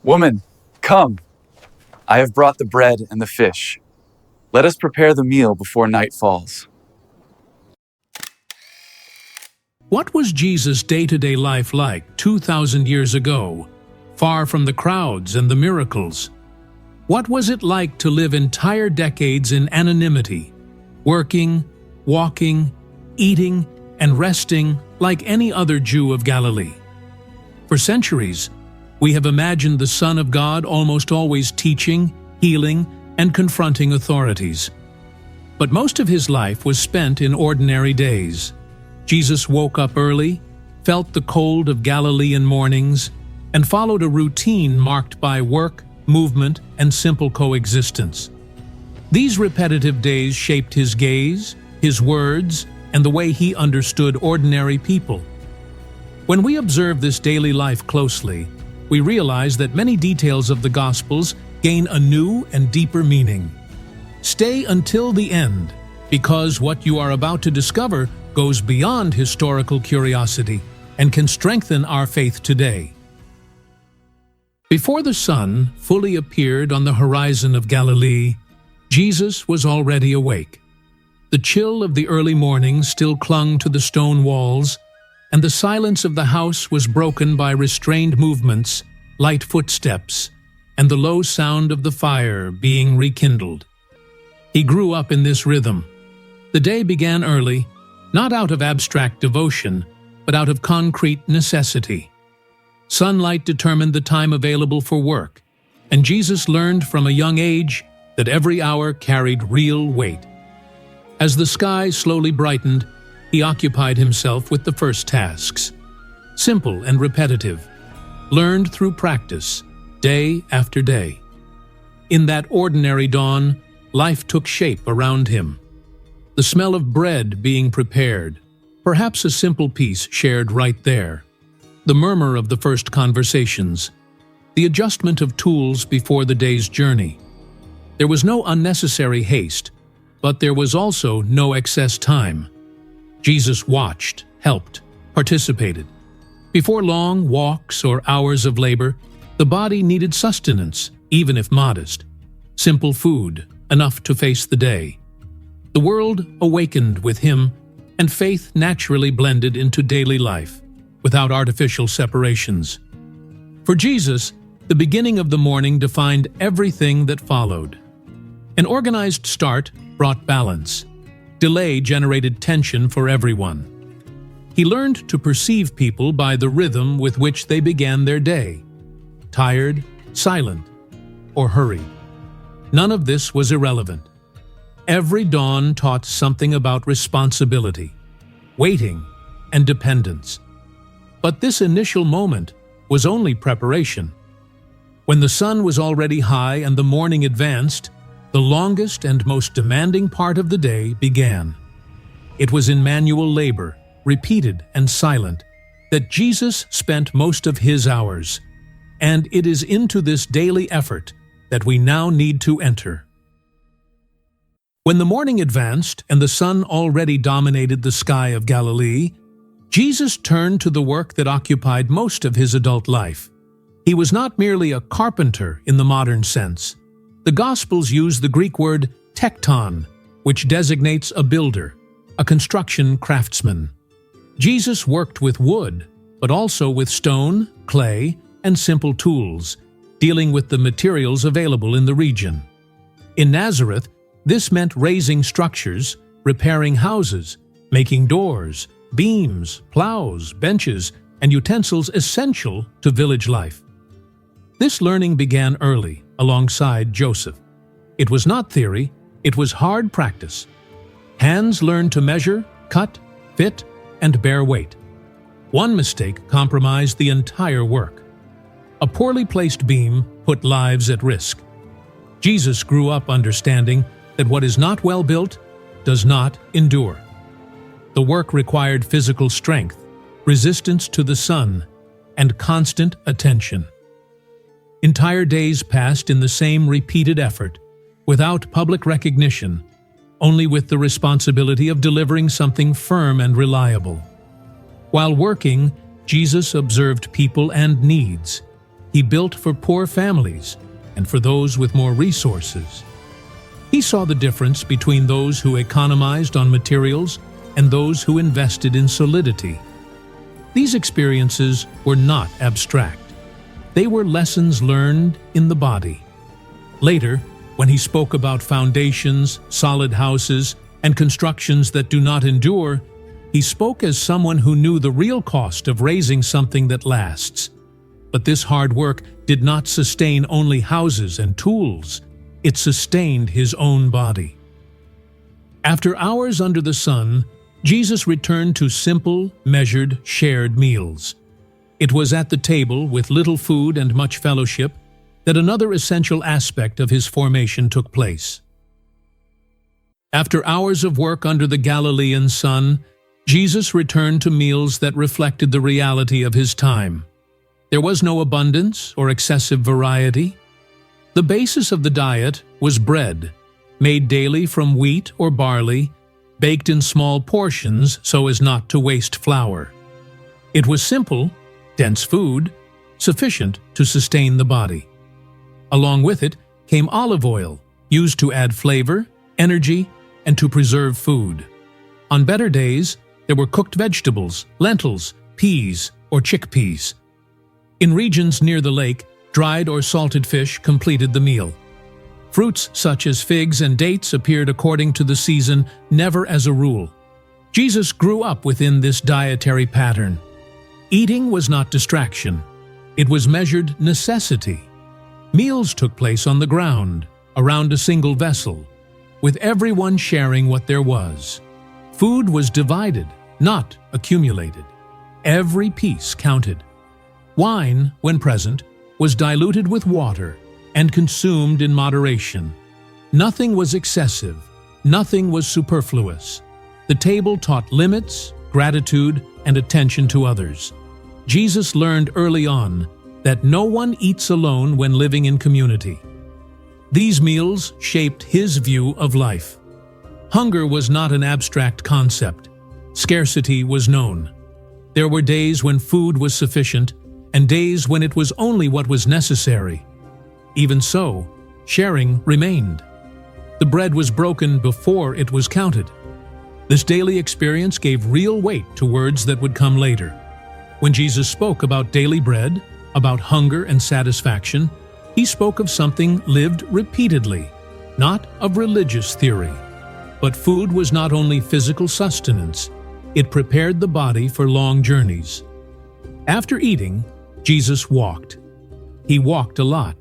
Woman, come, I have brought the bread and the fish. Let us prepare the meal before night falls. What was Jesus' day-to-day life like 2,000 years ago, far from the crowds and the miracles? What was it like to live entire decades in anonymity, working, walking, eating, and resting like any other Jew of Galilee? For centuries, we have imagined the Son of God almost always teaching, healing, and confronting authorities. But most of his life was spent in ordinary days. Jesus woke up early, felt the cold of Galilean mornings, and followed a routine marked by work, movement, and simple coexistence. These repetitive days shaped his gaze, his words, and the way he understood ordinary people. When we observe this daily life closely, we realize that many details of the Gospels gain a new and deeper meaning. Stay until the end, because what you are about to discover goes beyond historical curiosity and can strengthen our faith today. Before the sun fully appeared on the horizon of Galilee, Jesus was already awake. The chill of the early morning still clung to the stone walls, and the silence of the house was broken by restrained movements, light footsteps, and the low sound of the fire being rekindled. He grew up in this rhythm. The day began early, not out of abstract devotion, but out of concrete necessity. Sunlight determined the time available for work, and Jesus learned from a young age that every hour carried real weight. As the sky slowly brightened, he occupied himself with the first tasks. Simple and repetitive, learned through practice, day after day. In that ordinary dawn, life took shape around him. The smell of bread being prepared, perhaps a simple piece shared right there. The murmur of the first conversations, the adjustment of tools before the day's journey. There was no unnecessary haste, but there was also no excess time. Jesus watched, helped, participated. Before long walks or hours of labor, the body needed sustenance, even if modest. Simple food, enough to face the day. The world awakened with him, and faith naturally blended into daily life, without artificial separations. For Jesus, the beginning of the morning defined everything that followed. An organized start brought balance. Delay generated tension for everyone. He learned to perceive people by the rhythm with which they began their day. Tired, silent, or hurried. None of this was irrelevant. Every dawn taught something about responsibility, waiting, and dependence. But this initial moment was only preparation. When the sun was already high and the morning advanced, the longest and most demanding part of the day began. It was in manual labor, repeated and silent, that Jesus spent most of his hours, and it is into this daily effort that we now need to enter. When the morning advanced and the sun already dominated the sky of Galilee, Jesus turned to the work that occupied most of his adult life. He was not merely a carpenter in the modern sense. The Gospels use the Greek word tekton, which designates a builder, a construction craftsman. Jesus worked with wood, but also with stone, clay, and simple tools, dealing with the materials available in the region. In Nazareth, this meant raising structures, repairing houses, making doors, beams, plows, benches, and utensils essential to village life. This learning began early, alongside Joseph. It was not theory, it was hard practice. Hands learned to measure, cut, fit, and bear weight. One mistake compromised the entire work. A poorly placed beam put lives at risk. Jesus grew up understanding that what is not well built does not endure. The work required physical strength, resistance to the sun, and constant attention. Entire days passed in the same repeated effort, without public recognition, only with the responsibility of delivering something firm and reliable. While working, Jesus observed people and needs. He built for poor families and for those with more resources. He saw the difference between those who economized on materials and those who invested in solidity. These experiences were not abstract. They were lessons learned in the body. Later, when he spoke about foundations, solid houses, and constructions that do not endure, he spoke as someone who knew the real cost of raising something that lasts. But this hard work did not sustain only houses and tools. It sustained his own body. After hours under the sun, Jesus returned to simple, measured, shared meals. It was at the table, with little food and much fellowship, that another essential aspect of his formation took place. After hours of work under the Galilean sun, Jesus returned to meals that reflected the reality of his time. There was no abundance or excessive variety. The basis of the diet was bread, made daily from wheat or barley, baked in small portions so as not to waste flour. It was simple, dense food, sufficient to sustain the body. Along with it came olive oil, used to add flavor, energy, and to preserve food. On better days, there were cooked vegetables, lentils, peas, or chickpeas. In regions near the lake, dried or salted fish completed the meal. Fruits such as figs and dates appeared according to the season, never as a rule. Jesus grew up within this dietary pattern. Eating was not distraction. It was measured necessity. Meals took place on the ground, around a single vessel, with everyone sharing what there was. Food was divided, not accumulated. Every piece counted. Wine, when present, was diluted with water and consumed in moderation. Nothing was excessive. Nothing was superfluous. The table taught limits, gratitude, and attention to others. Jesus learned early on that no one eats alone when living in community. These meals shaped his view of life. Hunger was not an abstract concept. Scarcity was known. There were days when food was sufficient and days when it was only what was necessary. Even so, sharing remained. The bread was broken before it was counted. This daily experience gave real weight to words that would come later. When Jesus spoke about daily bread, about hunger and satisfaction, he spoke of something lived repeatedly, not of religious theory. But food was not only physical sustenance, it prepared the body for long journeys. After eating, Jesus walked. He walked a lot,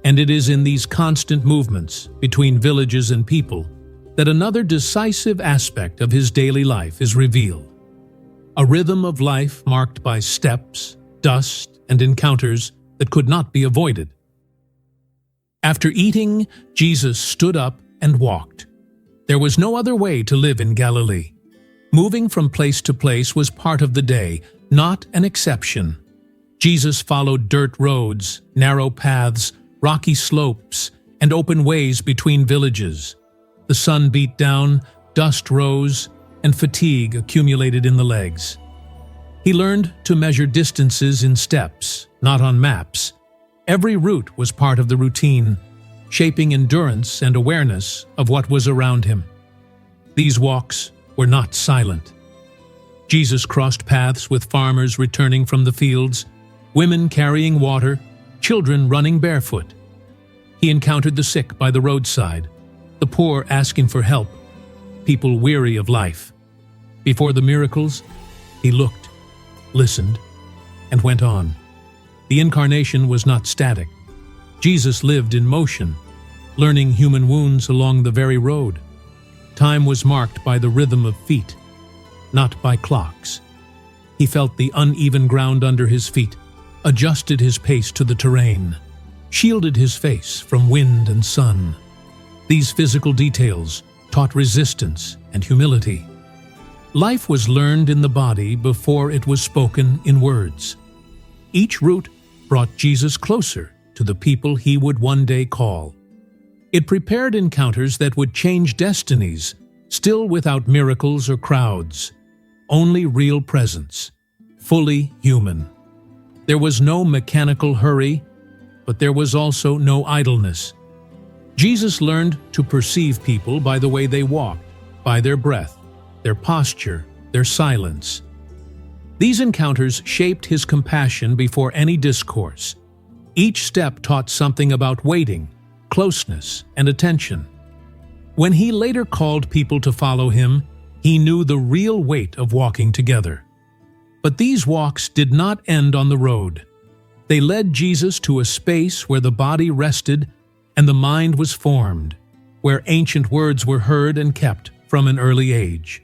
and it is in these constant movements between villages and people that another decisive aspect of his daily life is revealed. A rhythm of life marked by steps, dust, and encounters that could not be avoided. After eating, Jesus stood up and walked. There was no other way to live in Galilee. Moving from place to place was part of the day, not an exception. Jesus followed dirt roads, narrow paths, rocky slopes, and open ways between villages. The sun beat down, dust rose, and fatigue accumulated in the legs. He learned to measure distances in steps, not on maps. Every route was part of the routine, shaping endurance and awareness of what was around him. These walks were not silent. Jesus crossed paths with farmers returning from the fields, women carrying water, children running barefoot. He encountered the sick by the roadside, the poor asking for help, people weary of life. Before the miracles, he looked, listened, and went on. The incarnation was not static. Jesus lived in motion, learning human wounds along the very road. Time was marked by the rhythm of feet, not by clocks. He felt the uneven ground under his feet, adjusted his pace to the terrain, shielded his face from wind and sun. These physical details taught resistance and humility. Life was learned in the body before it was spoken in words. Each route brought Jesus closer to the people he would one day call. It prepared encounters that would change destinies, still without miracles or crowds. Only real presence, fully human. There was no mechanical hurry, but there was also no idleness. Jesus learned to perceive people by the way they walked, by their breath, their posture, their silence. These encounters shaped his compassion before any discourse. Each step taught something about waiting, closeness, and attention. When he later called people to follow him, he knew the real weight of walking together. But these walks did not end on the road. They led Jesus to a space where the body rested and the mind was formed, where ancient words were heard and kept from an early age.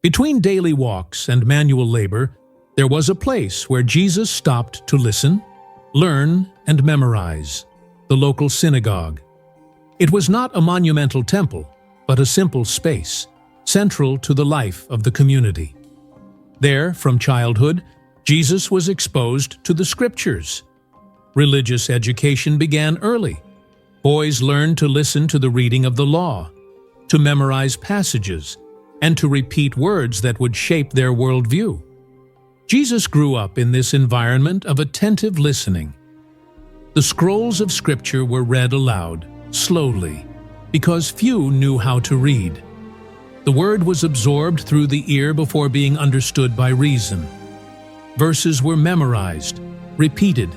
Between daily walks and manual labor, there was a place where Jesus stopped to listen, learn, and memorize, the local synagogue. It was not a monumental temple, but a simple space, central to the life of the community. There, from childhood, Jesus was exposed to the Scriptures. Religious education began early. Boys learned to listen to the reading of the law, to memorize passages, and to repeat words that would shape their worldview. Jesus grew up in this environment of attentive listening. The scrolls of Scripture were read aloud, slowly, because few knew how to read. The word was absorbed through the ear before being understood by reason. Verses were memorized, repeated,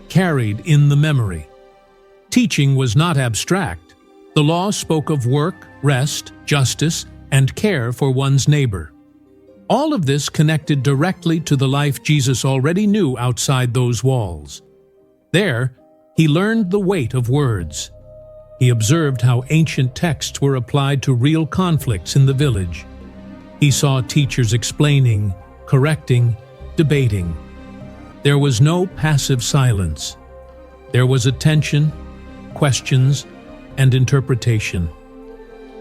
carried in the memory. Teaching was not abstract. The law spoke of work, rest, justice, and care for one's neighbor. All of this connected directly to the life Jesus already knew outside those walls. There, he learned the weight of words. He observed how ancient texts were applied to real conflicts in the village. He saw teachers explaining, correcting, debating. There was no passive silence. There was attention, questions, and interpretation.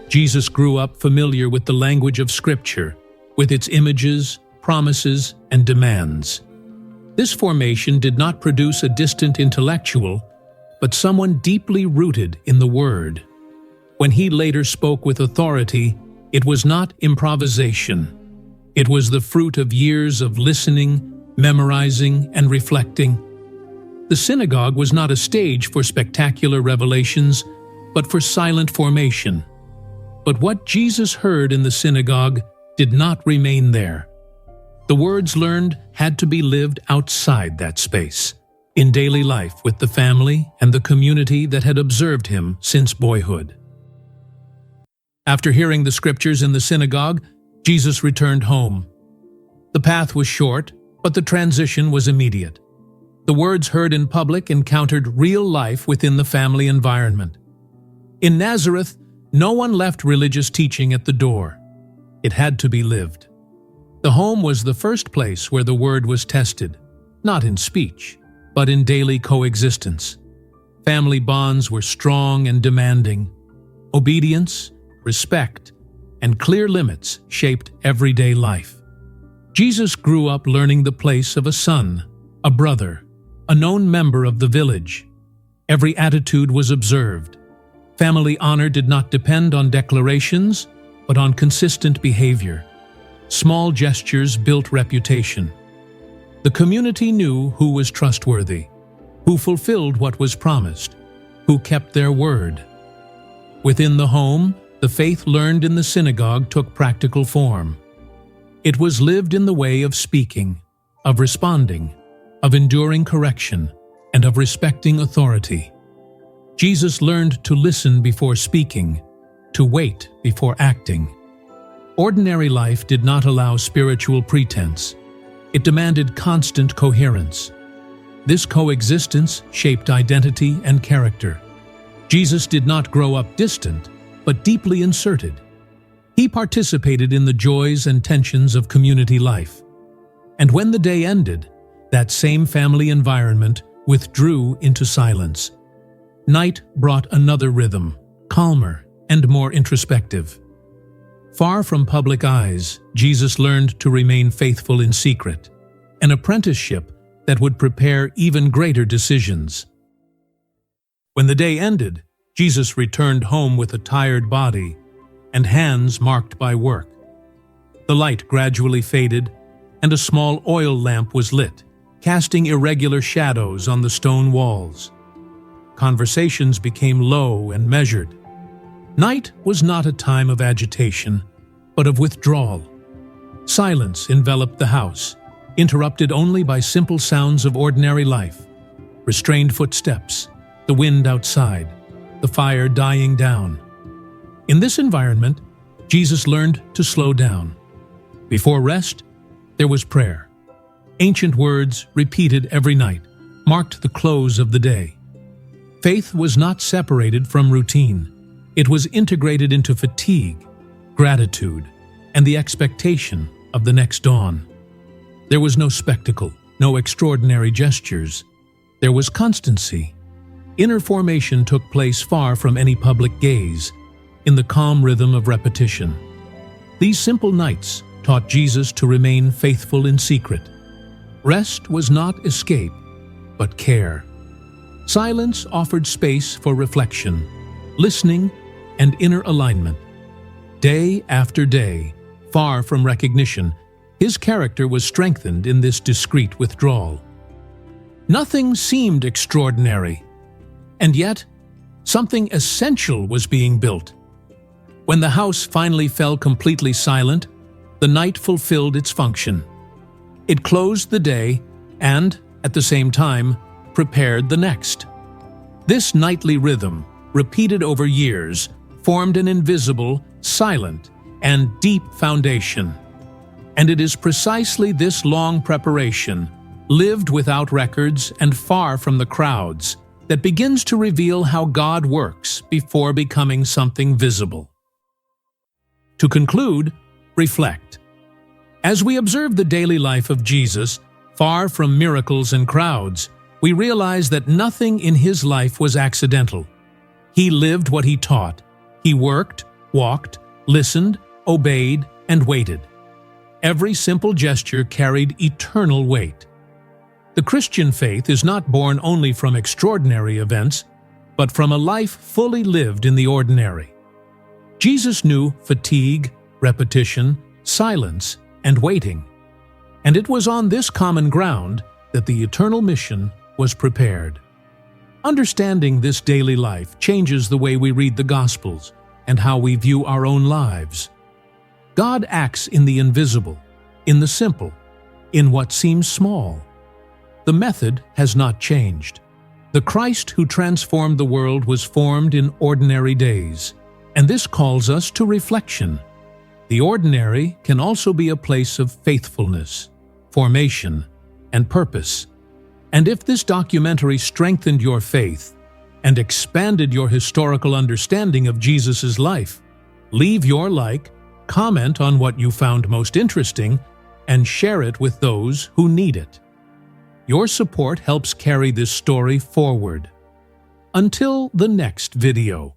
Jesus grew up familiar with the language of Scripture, with its images, promises, and demands. This formation did not produce a distant intellectual, but someone deeply rooted in the Word. When he later spoke with authority, it was not improvisation. It was the fruit of years of listening, memorizing, and reflecting. The synagogue was not a stage for spectacular revelations, but for silent formation. But what Jesus heard in the synagogue did not remain there. The words learned had to be lived outside that space, in daily life with the family and the community that had observed him since boyhood. After hearing the Scriptures in the synagogue, Jesus returned home. The path was short, but the transition was immediate. The words heard in public encountered real life within the family environment. In Nazareth, no one left religious teaching at the door. It had to be lived. The home was the first place where the word was tested, not in speech, but in daily coexistence. Family bonds were strong and demanding. Obedience, respect, and clear limits shaped everyday life. Jesus grew up learning the place of a son, a brother, a known member of the village. Every attitude was observed. Family honor did not depend on declarations, but on consistent behavior. Small gestures built reputation. The community knew who was trustworthy, who fulfilled what was promised, who kept their word. Within the home, the faith learned in the synagogue took practical form. It was lived in the way of speaking, of responding, of enduring correction, and of respecting authority. Jesus learned to listen before speaking, to wait before acting. Ordinary life did not allow spiritual pretense. It demanded constant coherence. This coexistence shaped identity and character. Jesus did not grow up distant, but deeply inserted. He participated in the joys and tensions of community life. And when the day ended, that same family environment withdrew into silence. Night brought another rhythm, calmer and more introspective. Far from public eyes, Jesus learned to remain faithful in secret, an apprenticeship that would prepare even greater decisions. When the day ended, Jesus returned home with a tired body and hands marked by work. The light gradually faded, and a small oil lamp was lit, casting irregular shadows on the stone walls. Conversations became low and measured. Night was not a time of agitation, but of withdrawal. Silence enveloped the house, interrupted only by simple sounds of ordinary life: restrained footsteps, the wind outside, the fire dying down. In this environment, Jesus learned to slow down. Before rest, there was prayer. Ancient words, repeated every night, marked the close of the day. Faith was not separated from routine. It was integrated into fatigue, gratitude, and the expectation of the next dawn. There was no spectacle, no extraordinary gestures. There was constancy. Inner formation took place far from any public gaze, in the calm rhythm of repetition. These simple nights taught Jesus to remain faithful in secret. Rest was not escape, but care. Silence offered space for reflection, listening, and inner alignment. Day after day, far from recognition, his character was strengthened in this discreet withdrawal. Nothing seemed extraordinary, and yet something essential was being built. When the house finally fell completely silent, the night fulfilled its function. It closed the day and, at the same time, prepared the next. This nightly rhythm, repeated over years, formed an invisible, silent, and deep foundation. And it is precisely this long preparation, lived without records and far from the crowds, that begins to reveal how God works before becoming something visible. To conclude, reflect. As we observe the daily life of Jesus, far from miracles and crowds, we realize that nothing in his life was accidental. He lived what he taught. He worked, walked, listened, obeyed, and waited. Every simple gesture carried eternal weight. The Christian faith is not born only from extraordinary events, but from a life fully lived in the ordinary. Jesus knew fatigue, repetition, silence, and waiting. And it was on this common ground that the eternal mission was prepared. Understanding this daily life changes the way we read the Gospels and how we view our own lives. God acts in the invisible, in the simple, in what seems small. The method has not changed. The Christ who transformed the world was formed in ordinary days, and this calls us to reflection. The ordinary can also be a place of faithfulness, formation, and purpose. And if this documentary strengthened your faith and expanded your historical understanding of Jesus' life, leave your like, comment on what you found most interesting, and share it with those who need it. Your support helps carry this story forward. Until the next video.